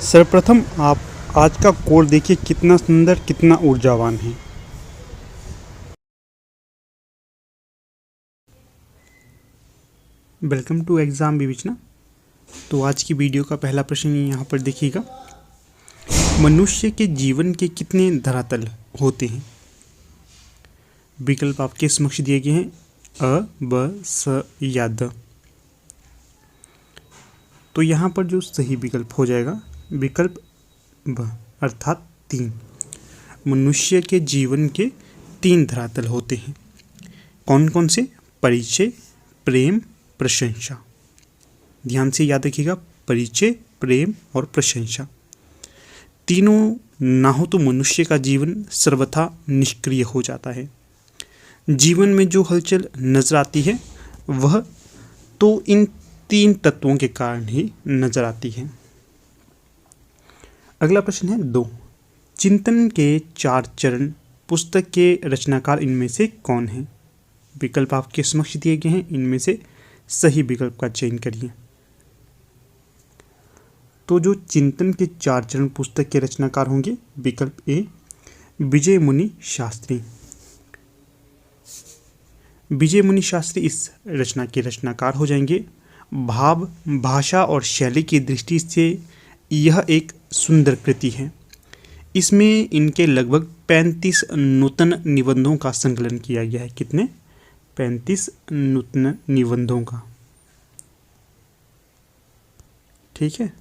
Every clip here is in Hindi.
सर्वप्रथम आप आज का कोड देखिए, कितना सुंदर, कितना ऊर्जावान है। वेलकम टू एग्ज़ाम विवेचना। तो आज की वीडियो का पहला प्रश्न यहाँ पर देखिएगा, मनुष्य के जीवन के कितने धरातल होते हैं? विकल्प आपके समक्ष दिए गए हैं, अ, ब, स या द। तो यहाँ पर जो सही विकल्प हो जाएगा विकल्प ब, अर्थात 3। मनुष्य के जीवन के 3 धरातल होते हैं। कौन कौन से? परिचय, प्रेम, प्रशंसा। ध्यान से याद रखिएगा, परिचय, प्रेम और प्रशंसा। तीनों ना हो तो मनुष्य का जीवन सर्वथा निष्क्रिय हो जाता है। जीवन में जो हलचल नजर आती है वह तो इन 3 तत्वों के कारण ही नजर आती है। अगला प्रश्न है 2। चिंतन के 4 चरण पुस्तक के रचनाकार इनमें से कौन है? विकल्प आपके समक्ष दिए गए हैं, इनमें से सही विकल्प का चयन करिए। तो जो चिंतन के 4 चरण पुस्तक के रचनाकार होंगे, विकल्प ए विजय मुनि शास्त्री। विजय मुनि शास्त्री इस रचना के रचनाकार हो जाएंगे। भाव, भाषा और शैली की दृष्टि से यह एक सुंदर कृति है। इसमें इनके लगभग 35 नूतन निबंधों का संकलन किया गया है। कितने? 35 नूतन निबंधों का। ठीक है।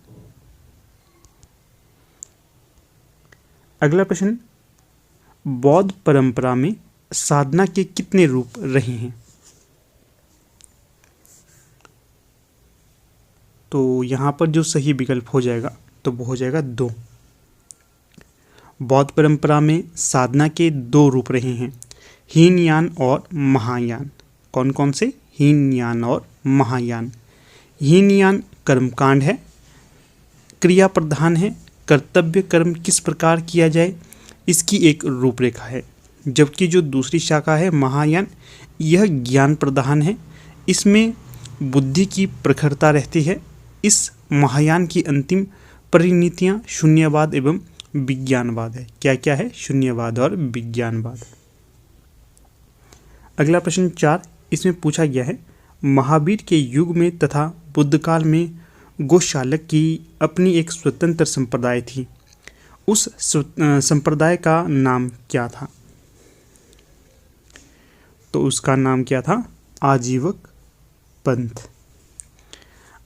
अगला प्रश्न, बौद्ध परंपरा में साधना के कितने रूप रहे हैं? तो यहाँ पर जो सही विकल्प हो जाएगा तो वो हो जाएगा 2। बौद्ध परंपरा में साधना के 2 रूप रहे हैं, हीनयान और महायान। कौन कौन से? हीनयान और महायान। हीनयान कर्मकांड है, क्रिया प्रधान है, कर्तव्य कर्म किस प्रकार किया जाए इसकी एक रूपरेखा है। जबकि जो दूसरी शाखा है महायान, यह ज्ञान प्रधान है, इसमें बुद्धि की प्रखरता रहती है। इस महायान की अंतिम परिणतियाँ शून्यवाद एवं विज्ञानवाद है। क्या क्या है? शून्यवाद और विज्ञानवाद। अगला प्रश्न 4, इसमें पूछा गया है, महावीर के युग में तथा बुद्ध काल में गोशालक की अपनी एक स्वतंत्र संप्रदाय थी। उस संप्रदाय का नाम क्या था? तो उसका नाम क्या था? आजीवक पंथ।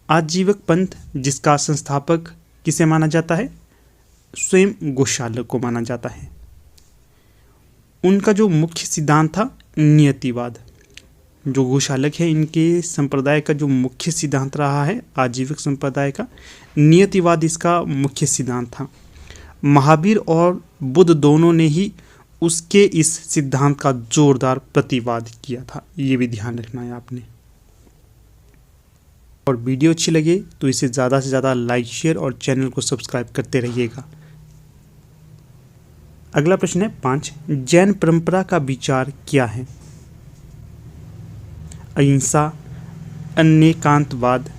आजीवक पंथ, जिसका संस्थापक किसे माना जाता है? स्वयं गोशालक को माना जाता है। उनका जो मुख्य सिद्धांत था नियतिवाद। जो गोशालक है, इनके संप्रदाय का जो मुख्य सिद्धांत रहा है, आजीवक संप्रदाय का नियतिवाद इसका मुख्य सिद्धांत था। महावीर और बुद्ध दोनों ने ही उसके इस सिद्धांत का जोरदार प्रतिवाद किया था। ये भी ध्यान रखना है आपने। और वीडियो अच्छी लगे तो इसे ज़्यादा से ज़्यादा लाइक, शेयर और चैनल को सब्सक्राइब करते रहिएगा। अगला प्रश्न है 5, जैन परंपरा का विचार क्या है? अहिंसा, अनेकांतवाद,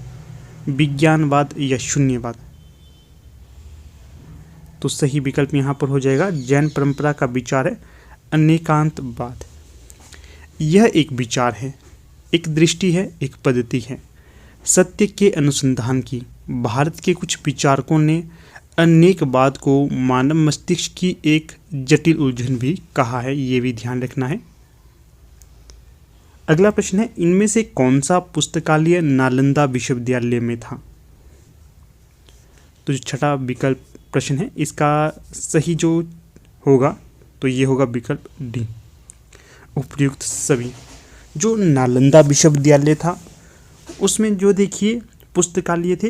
विज्ञानवाद या शून्यवाद? तो सही विकल्प यहाँ पर हो जाएगा, जैन परंपरा का विचार है अनेकांतवाद। यह एक विचार है, एक दृष्टि है, एक पद्धति है सत्य के अनुसंधान की। भारत के कुछ विचारकों ने अनेकवाद को मानव मस्तिष्क की एक जटिल उलझन भी कहा है। ये भी ध्यान रखना है। अगला प्रश्न है, इनमें से कौन सा पुस्तकालय नालंदा विश्वविद्यालय में था? तो जो छठा विकल्प प्रश्न है, इसका सही जो होगा तो ये होगा विकल्प डी, उपयुक्त सभी। जो नालंदा विश्वविद्यालय था उसमें जो देखिए पुस्तकालय थे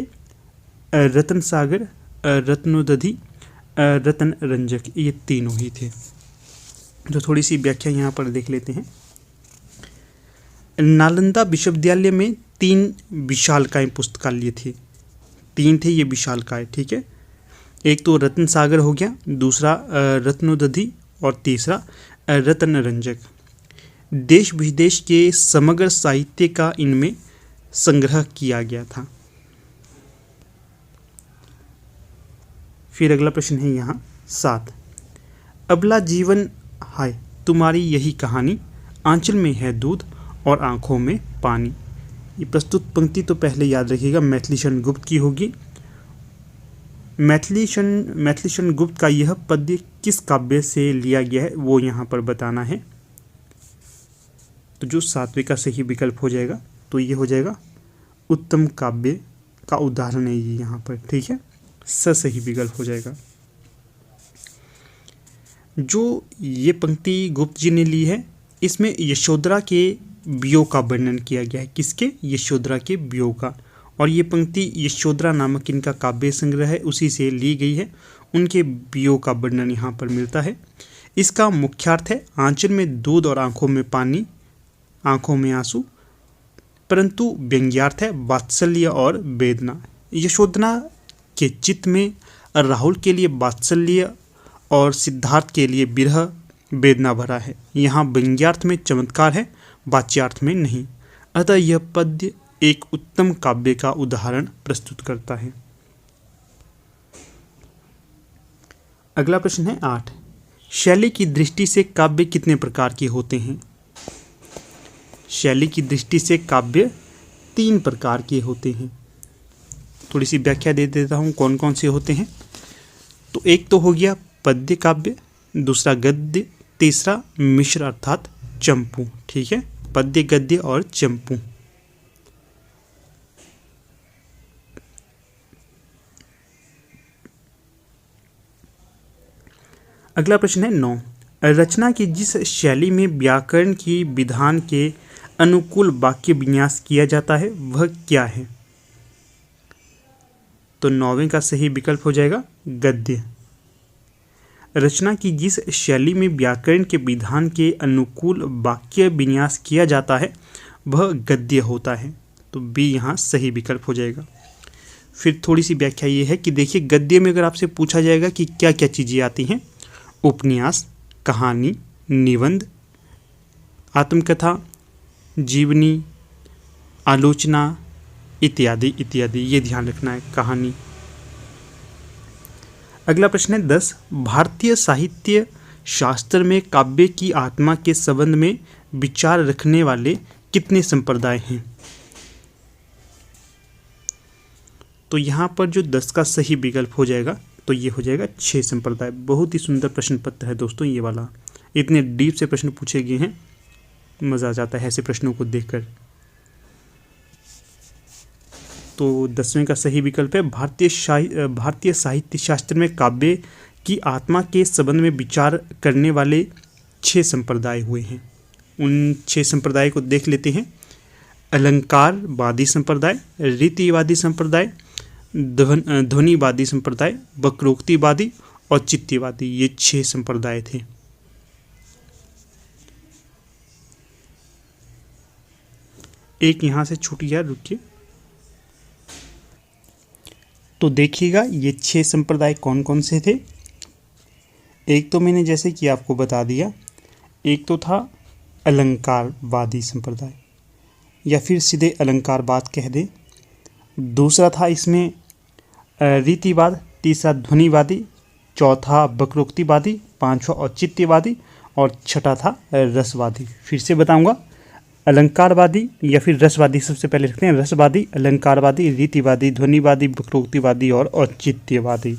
रतन सागर, रत्नोदधि, रतन रंजक, ये तीनों ही थे। जो थोड़ी सी व्याख्या यहाँ पर देख लेते हैं। नालंदा विश्वविद्यालय में 3 विशालकाय पुस्तकालय थे। 3 थे ये विशालकाय। ठीक है, एक तो रतन सागर हो गया, दूसरा रत्नोदधि और तीसरा रतन रंजक। देश विदेश के समग्र साहित्य का इनमें संग्रह किया गया था। फिर अगला प्रश्न है यहाँ 7। अबला जीवन हाय तुम्हारी यही कहानी, आंचल में है दूध और आंखों में पानी। ये प्रस्तुत पंक्ति तो पहले याद रखिएगा मैथिली शरण गुप्त की होगी। मैथिली शरण गुप्त का यह पद्य किस काव्य से लिया गया है वो यहाँ पर बताना है। तो जो 7वें का सही विकल्प हो जाएगा तो ये हो जाएगा उत्तम काव्य का उदाहरण है ये यहाँ पर, ठीक है, सही विकल्प हो जाएगा। जो ये पंक्ति गुप्त जी ने ली है इसमें यशोधरा के वियोग का वर्णन किया गया है। किसके? यशोधरा के वियोग का। और ये पंक्ति यशोधरा नामक इनका काव्य संग्रह है उसी से ली गई है। उनके वियोग का वर्णन यहाँ पर मिलता है। इसका मुख्यार्थ है आंचल में दूध और आंखों में पानी, आंखों में आंसू, परंतु व्यंग्यार्थ है वात्सल्य और वेदना। यशोधरा के चित्त में राहुल के लिए वात्सल्य और सिद्धार्थ के लिए विरह वेदना भरा है। यहाँ व्यंग्यार्थ में चमत्कार है, वाच्यार्थ में नहीं। अतः यह पद्य एक उत्तम काव्य का उदाहरण प्रस्तुत करता है। अगला प्रश्न है 8। शैली की दृष्टि से काव्य कितने प्रकार के होते हैं? शैली की दृष्टि से काव्य 3 प्रकार के होते हैं। थोड़ी सी व्याख्या दे देता हूँ कौन कौन से होते हैं। तो एक तो हो गया पद्य काव्य, दूसरा गद्य, तीसरा मिश्र अर्थात चंपू, ठीक है, पद्य गद्य और चंपू। अगला प्रश्न है 9। रचना की जिस शैली में व्याकरण की विधान के अनुकूल वाक्य विन्यास किया जाता है वह क्या है? तो 9वें का सही विकल्प हो जाएगा गद्य। रचना की जिस शैली में व्याकरण के विधान के अनुकूल वाक्य विन्यास किया जाता है वह गद्य होता है। तो बी यहाँ सही विकल्प हो जाएगा। फिर थोड़ी सी व्याख्या ये है कि देखिए गद्य में अगर आपसे पूछा जाएगा कि क्या क्या चीज़ें आती हैं, उपन्यास, कहानी, निबंध, आत्मकथा, जीवनी, आलोचना इत्यादि इत्यादि, ये ध्यान रखना है, कहानी। अगला प्रश्न है 10। भारतीय साहित्य शास्त्र में काव्य की आत्मा के संबंध में विचार रखने वाले कितने संप्रदाय हैं? तो यहाँ पर जो 10 का सही विकल्प हो जाएगा तो ये हो जाएगा 6 संप्रदाय। बहुत ही सुंदर प्रश्न पत्र है दोस्तों ये वाला। इतने डीप से प्रश्न पूछे गए हैं, मज़ा आ जाता है ऐसे प्रश्नों को देखकर। तो 10वें का सही विकल्प है भारतीय साहित्य शास्त्र में काव्य की आत्मा के संबंध में विचार करने वाले 6 संप्रदाय हुए हैं। उन 6 संप्रदाय को देख लेते हैं। अलंकारवादी संप्रदाय, रीतिवादी संप्रदाय, ध्वनिवादी संप्रदाय, वक्रोक्तिवादी और चित्तवादी, ये 6 संप्रदाय थे। एक यहाँ से छूट गया, रुकिए। तो देखिएगा ये 6 संप्रदाय कौन कौन से थे। एक तो मैंने जैसे कि आपको बता दिया, एक तो था अलंकारवादी संप्रदाय या फिर सीधे अलंकारवाद कह दें। दूसरा था इसमें रीतिवाद, तीसरा ध्वनिवादी, चौथा वक्रोक्तिवादी, पांचवा औचित्यवादी और छठा था रसवादी। फिर से बताऊंगा, अलंकारवादी या फिर रसवादी, सबसे पहले रखते हैं रसवादी, अलंकारवादी, रीतिवादी, ध्वनिवादी, वक्रोक्तिवादी और औचित्यवादी।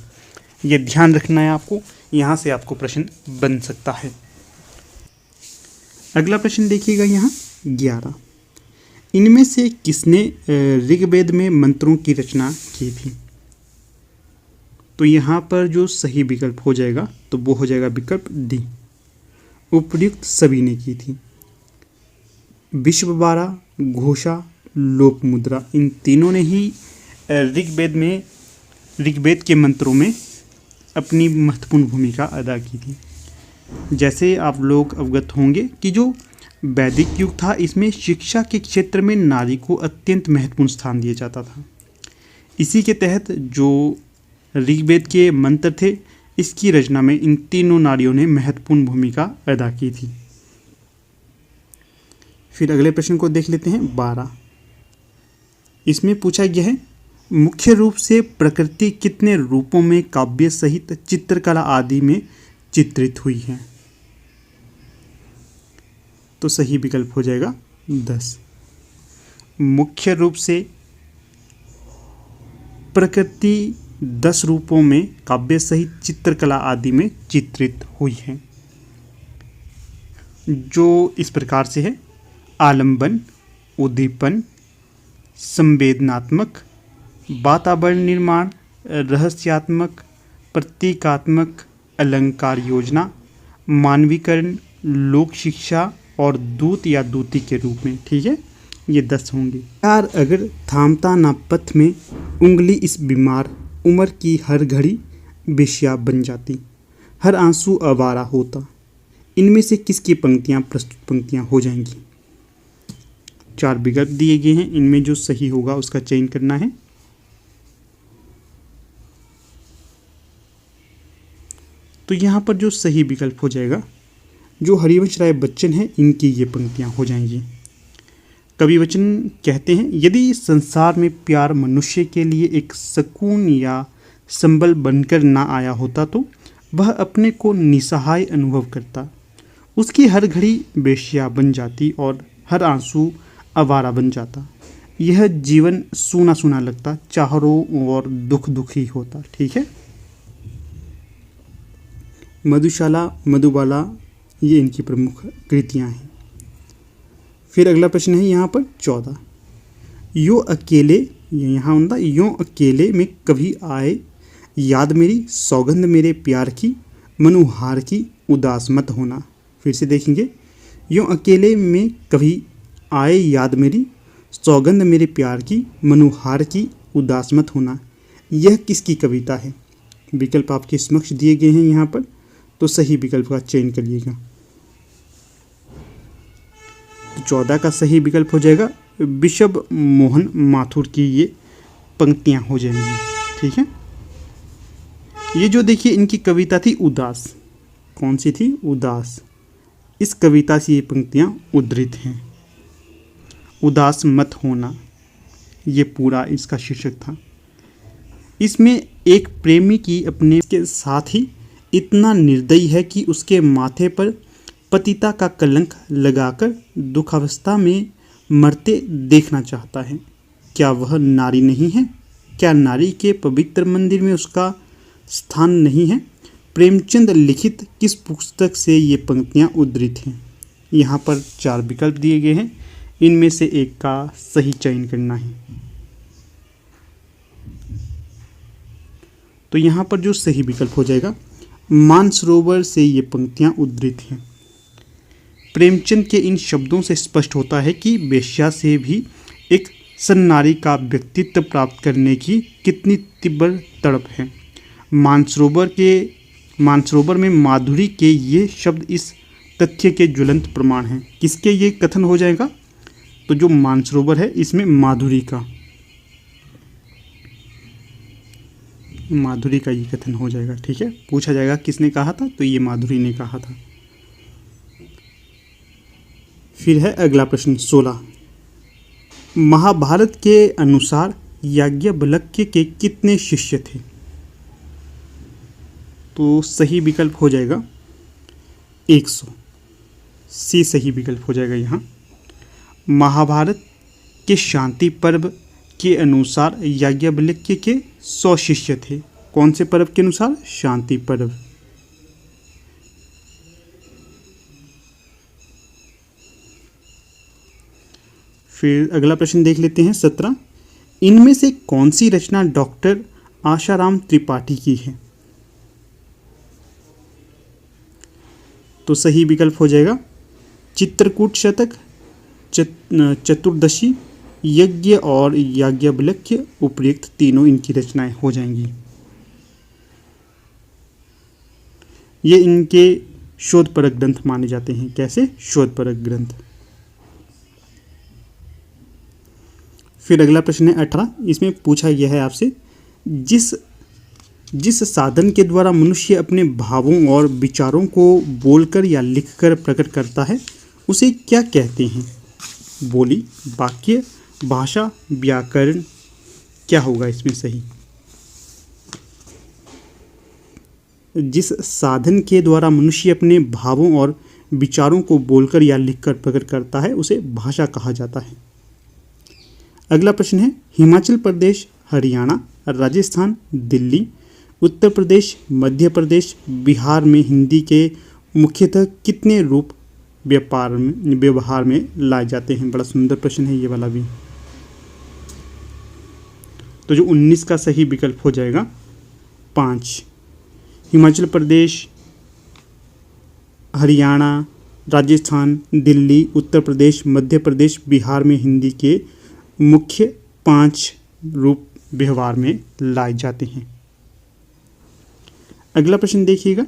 ये ध्यान रखना है आपको, यहाँ से आपको प्रश्न बन सकता है। अगला प्रश्न देखिएगा यहाँ 11। इनमें से किसने ऋग्वेद में मंत्रों की रचना की थी? तो यहाँ पर जो सही विकल्प हो जाएगा तो वो हो जाएगा विकल्प डी, उपर्युक्त सभी ने की थी। विश्वबारा, घोषा, लोकमुद्रा, इन तीनों ने ही ऋग्वेद के मंत्रों में अपनी महत्वपूर्ण भूमिका अदा की थी। जैसे आप लोग अवगत होंगे कि जो वैदिक युग था इसमें शिक्षा के क्षेत्र में नारी को अत्यंत महत्वपूर्ण स्थान दिया जाता था। इसी के तहत जो ऋग्वेद के मंत्र थे इसकी रचना में इन तीनों नारियों ने महत्वपूर्ण भूमिका अदा की थी। फिर अगले प्रश्न को देख लेते हैं 12। इसमें पूछा गया है मुख्य रूप से प्रकृति कितने रूपों में काव्य सहित चित्रकला आदि में चित्रित हुई है? तो सही विकल्प हो जाएगा 10। मुख्य रूप से प्रकृति 10 रूपों में काव्य सहित चित्रकला आदि में चित्रित हुई है, जो इस प्रकार से है: आलंबन, उद्दीपन, संवेदनात्मक, वातावरण निर्माण, रहस्यात्मक, प्रतीकात्मक, अलंकार योजना, मानवीकरण, लोक शिक्षा और दूत या दूती के रूप में। ठीक है, ये 10 होंगे। यार अगर थामता ना पथ में उंगली इस बीमार, उम्र की हर घड़ी बेश्या बन जाती, हर आंसू आवारा होता, इनमें से किसकी पंक्तियां प्रस्तुत पंक्तियां हो जाएंगी? 4 विकल्प दिए गए हैं, इनमें जो सही होगा उसका चयन करना है। तो यहाँ पर जो सही विकल्प हो जाएगा, जो हरिवंश राय बच्चन है, इनकी ये पंक्तियां हो जाएंगी। कवि वचन कहते हैं, यदि संसार में प्यार मनुष्य के लिए एक सुकून या संबल बनकर ना आया होता तो वह अपने को निसहाय अनुभव करता, उसकी हर घड़ी बेश्या बन जाती और हर आंसू आवारा बन जाता, यह जीवन सूना सूना लगता, चारों ओर दुख दुख ही होता। ठीक है, मधुशाला, मधुबाला, ये इनकी प्रमुख कृतियां हैं। फिर अगला प्रश्न है यहाँ पर 14। यो अकेले, यहाँ होता यो अकेले में कभी आए याद मेरी, सौगंध मेरे प्यार की, मनुहार की उदास मत होना। फिर से देखेंगे, यो अकेले में कभी आए याद मेरी, सौगंध मेरे प्यार की, मनुहार की उदास मत होना, यह किसकी कविता है? विकल्प आपके समक्ष दिए गए हैं यहाँ पर, तो सही विकल्प का चयन करिएगा। 14 का सही विकल्प हो जाएगा विशव मोहन माथुर की ये पंक्तियां हो जाएंगी। ठीक है, ये जो देखिए इनकी कविता थी उदास, कौन सी थी? उदास। इस कविता से ये पंक्तियां उद्धृत हैं। उदास मत होना, ये पूरा इसका शीर्षक था। इसमें एक प्रेमी की अपने के साथ ही इतना निर्दयी है कि उसके माथे पर पतिता का कलंक लगाकर दुखावस्था में मरते देखना चाहता है। क्या वह नारी नहीं है? क्या नारी के पवित्र मंदिर में उसका स्थान नहीं है? प्रेमचंद लिखित किस पुस्तक से ये पंक्तियां उद्धृत हैं? यहाँ पर 4 विकल्प दिए गए हैं, इनमें से एक का सही चयन करना है। तो यहाँ पर जो सही विकल्प हो जाएगा, मानसरोवर से ये पंक्तियां उद्धृत हैं। प्रेमचंद के इन शब्दों से स्पष्ट होता है कि वेश्या से भी एक सन्नारी का व्यक्तित्व प्राप्त करने की कितनी तीव्र तड़प है। मानसरोवर में माधुरी के ये शब्द इस तथ्य के ज्वलंत प्रमाण हैं। किसके ये कथन हो जाएगा? तो जो मानसरोवर है इसमें माधुरी का ये कथन हो जाएगा। ठीक है, पूछा जाएगा किसने कहा था, तो ये माधुरी ने कहा था। फिर है अगला प्रश्न 16। महाभारत के अनुसार याज्ञवल्क्य के कितने शिष्य थे? तो सही विकल्प हो जाएगा 100। सी सही विकल्प हो जाएगा यहाँ। महाभारत के शांति पर्व के अनुसार याज्ञवल्क्य के 100 शिष्य थे। कौन से पर्व के अनुसार? शांति पर्व। फिर अगला प्रश्न देख लेते हैं 17। इनमें से कौन सी रचना डॉक्टर आशाराम त्रिपाठी की है? तो सही विकल्प हो जाएगा चित्रकूट शतक, चतुर्दशी, यज्ञ और याज्ञवल्क्य, उपयुक्त तीनों इनकी रचनाएं हो जाएंगी। ये इनके शोधपरक ग्रंथ माने जाते हैं। कैसे? शोधपरक ग्रंथ। फिर अगला प्रश्न है 18। इसमें पूछा गया है आपसे, जिस साधन के द्वारा मनुष्य अपने भावों और विचारों को बोलकर या लिखकर प्रकट करता है उसे क्या कहते हैं? बोली, वाक्य, भाषा, व्याकरण, क्या होगा इसमें सही? जिस साधन के द्वारा मनुष्य अपने भावों और विचारों को बोलकर या लिखकर प्रकट करता है उसे भाषा कहा जाता है। अगला प्रश्न है, हिमाचल प्रदेश, हरियाणा, राजस्थान, दिल्ली, उत्तर प्रदेश, मध्य प्रदेश, बिहार में हिंदी के मुख्यतः कितने रूप व्यवहार में लाए जाते हैं? बड़ा सुंदर प्रश्न है ये वाला भी। तो जो 19 का सही विकल्प हो जाएगा 5। हिमाचल प्रदेश, हरियाणा, राजस्थान, दिल्ली, उत्तर प्रदेश, मध्य प्रदेश, बिहार में हिंदी के मुख्य 5 रूप व्यवहार में लाए जाते हैं। अगला प्रश्न देखिएगा,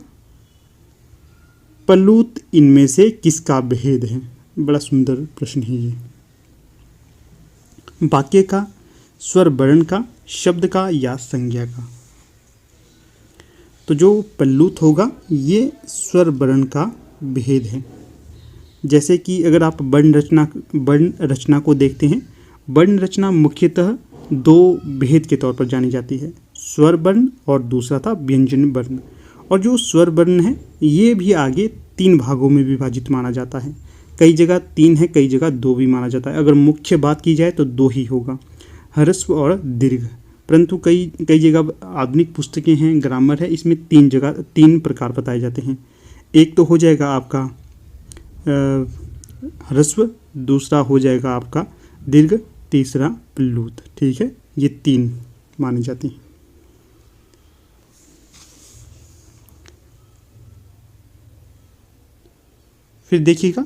प्लूत इनमें से किसका भेद है? बड़ा सुंदर प्रश्न है ये। वाक्य का, स्वर वर्ण का, शब्द का या संज्ञा का? तो जो प्लूत होगा ये स्वर वर्ण का भेद है। जैसे कि अगर आप वर्ण रचना को देखते हैं, वर्ण रचना मुख्यतः 2 भेद के तौर पर जानी जाती है, स्वर वर्ण और दूसरा था व्यंजन वर्ण। और जो स्वर वर्ण है ये भी आगे 3 भागों में विभाजित माना जाता है। कई जगह 3 है, कई जगह 2 भी माना जाता है। अगर मुख्य बात की जाए तो 2 ही होगा, ह्रस्व और दीर्घ। परंतु कई जगह आधुनिक पुस्तकें हैं, ग्रामर है, इसमें 3 प्रकार बताए जाते हैं। एक तो हो जाएगा आपका ह्रस्व, दूसरा हो जाएगा आपका दीर्घ, तीसरा प्लूत। ठीक है, ये 3 माने जाते हैं। फिर देखिएगा,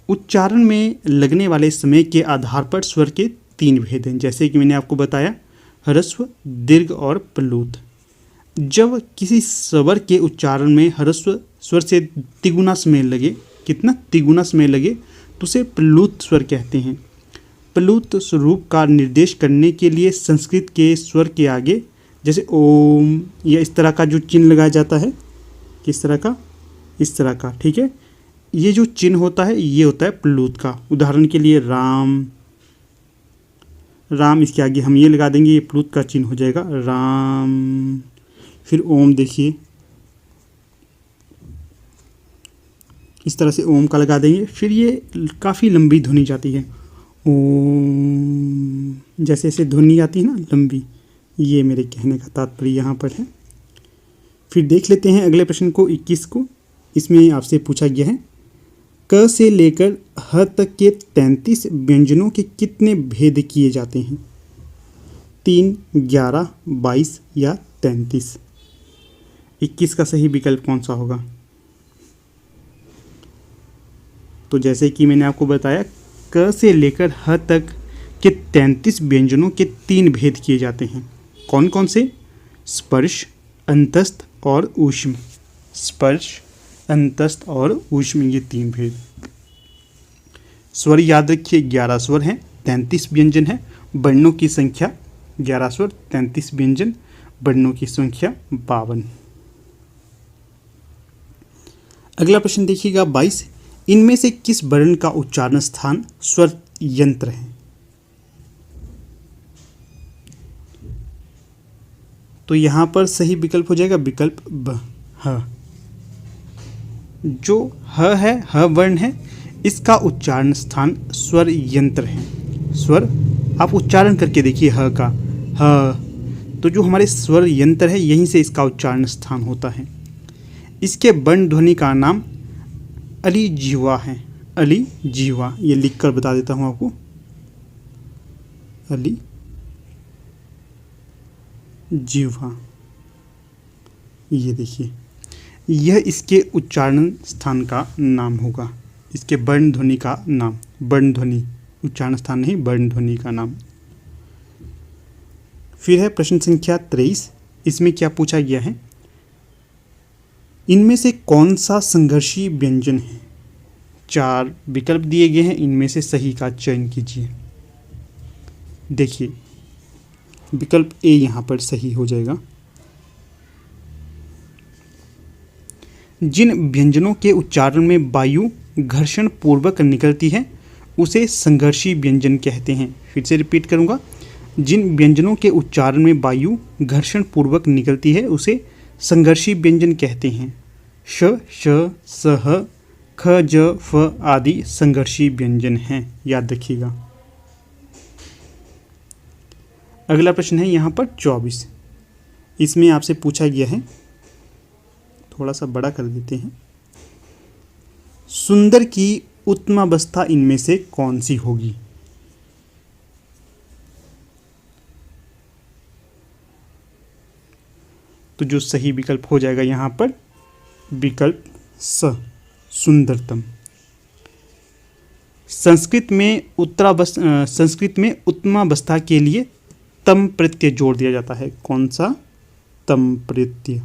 उच्चारण में लगने वाले समय के आधार पर स्वर के 3 भेद हैं। जैसे कि मैंने आपको बताया, ह्रस्व, दीर्घ और प्लूत। जब किसी स्वर के उच्चारण में ह्रस्व स्वर से तिगुना समय लगे, कितना तिगुना समय लगे, तो उसे प्लूत स्वर कहते हैं। प्लूत स्वरूप का निर्देश करने के लिए संस्कृत के स्वर के आगे जैसे ओम या इस तरह का जो चिन्ह लगाया जाता है, किस तरह का, इस तरह का। ठीक है, ये जो चिन्ह होता है ये होता है प्लूत का। उदाहरण के लिए राम, राम इसके आगे हम ये लगा देंगे, ये प्लूत का चिन्ह हो जाएगा राम। फिर ओम देखिए, इस तरह से ओम का लगा देंगे, फिर ये काफ़ी लंबी ध्वनि जाती है, ओम जैसे ऐसे ध्वनि आती है ना लंबी। ये मेरे कहने का तात्पर्य यहाँ पर है। फिर देख लेते हैं अगले प्रश्न को, 21 को। इसमें आपसे पूछा गया है, क से लेकर ह तक के 33 व्यंजनों के कितने भेद किए जाते हैं? 3, 11, 22 या 33? 21 का सही विकल्प कौन सा होगा? तो जैसे कि मैंने आपको बताया, क से लेकर ह तक के 33 व्यंजनों के 3 भेद किए जाते हैं। कौन कौन से? स्पर्श, अंतस्थ और ऊष्म। स्पर्श, अंतस्थ और ऊष्म, ये 3 भेद। स्वर याद रखिए, 11 स्वर हैं, 33 व्यंजन है। वर्णों की संख्या 11 स्वर, 33 व्यंजन, वर्णों की संख्या 52। अगला प्रश्न देखिएगा 22, इनमें से किस वर्ण का उच्चारण स्थान स्वर यंत्र है? तो यहाँ पर सही विकल्प हो जाएगा विकल्प ब, ह। जो ह है, ह वर्ण है, इसका उच्चारण स्थान स्वर यंत्र है। स्वर आप उच्चारण करके देखिए, ह का, ह। तो जो हमारे स्वर यंत्र है यहीं से इसका उच्चारण स्थान होता है। इसके वर्ण ध्वनि का नाम अली जीवा है। अली जीवा, ये लिखकर बता देता हूँ आपको, अली जीवा। ये देखिए, यह इसके उच्चारण स्थान का नाम होगा, इसके वर्ण ध्वनि का नाम। वर्ण ध्वनि, उच्चारण स्थान नहीं, वर्ण ध्वनि का नाम। फिर है प्रश्न संख्या 23, इसमें क्या पूछा गया है, इनमें से कौन सा संघर्षी व्यंजन है? 4 विकल्प दिए गए हैं, इनमें से सही का चयन कीजिए। देखिए, विकल्प ए यहाँ पर सही हो जाएगा। जिन व्यंजनों के उच्चारण में वायु घर्षण पूर्वक निकलती है उसे संघर्षी व्यंजन कहते हैं। फिर से रिपीट करूँगा, जिन व्यंजनों के उच्चारण में वायु घर्षण पूर्वक निकलती है उसे संघर्षी व्यंजन कहते हैं। श, श, सह, ख, ज, फ आदि संघर्षी व्यंजन हैं, याद रखिएगा। अगला प्रश्न है यहाँ पर 24। इसमें आपसे पूछा गया है, थोड़ा सा बड़ा कर देते हैं। सुंदर की उत्तमावस्था इनमें से कौन सी होगी? तो जो सही विकल्प हो जाएगा यहाँ पर विकल्प स, सुंदरतम। संस्कृत में उत्तमावस्था के लिए तम प्रत्यय जोड़ दिया जाता है। कौन सा? तम प्रत्यय।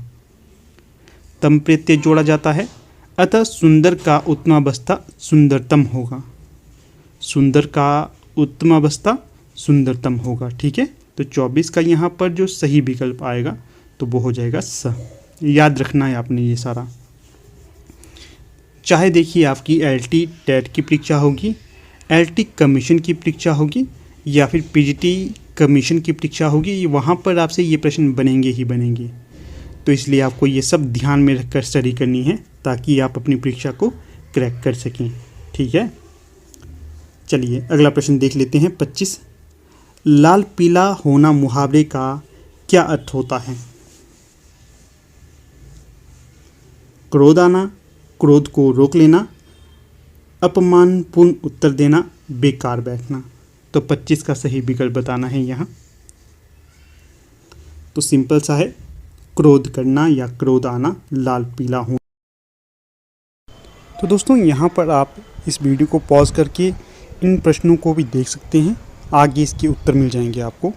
तम प्रत्यय जोड़ा जाता है, अतः सुंदर का उत्तमावस्था सुंदरतम होगा। सुंदर का उत्तमावस्था सुंदरतम होगा। ठीक है, तो 24 का यहाँ पर जो सही विकल्प आएगा तो वो हो जाएगा स। याद रखना है आपने ये सारा। चाहे देखिए आपकी एलटी टेट की परीक्षा होगी, एलटी कमीशन की परीक्षा होगी या फिर पीजीटी कमीशन की परीक्षा होगी, वहाँ पर आपसे ये प्रश्न बनेंगे ही बनेंगे। तो इसलिए आपको ये सब ध्यान में रखकर स्टडी करनी है ताकि आप अपनी परीक्षा को क्रैक कर सकें। ठीक है, चलिए अगला प्रश्न देख लेते हैं 25। लाल पीला होना मुहावरे का क्या अर्थ होता है? क्रोध आना, क्रोध को रोक लेना, अपमानपूर्ण उत्तर देना, बेकार बैठना। तो 25 का सही विकल्प बताना है यहाँ। तो सिंपल सा है, क्रोध करना या क्रोध आना, लाल पीला होना। तो दोस्तों यहाँ पर आप इस वीडियो को पॉज करके इन प्रश्नों को भी देख सकते हैं, आगे इसके उत्तर मिल जाएंगे आपको।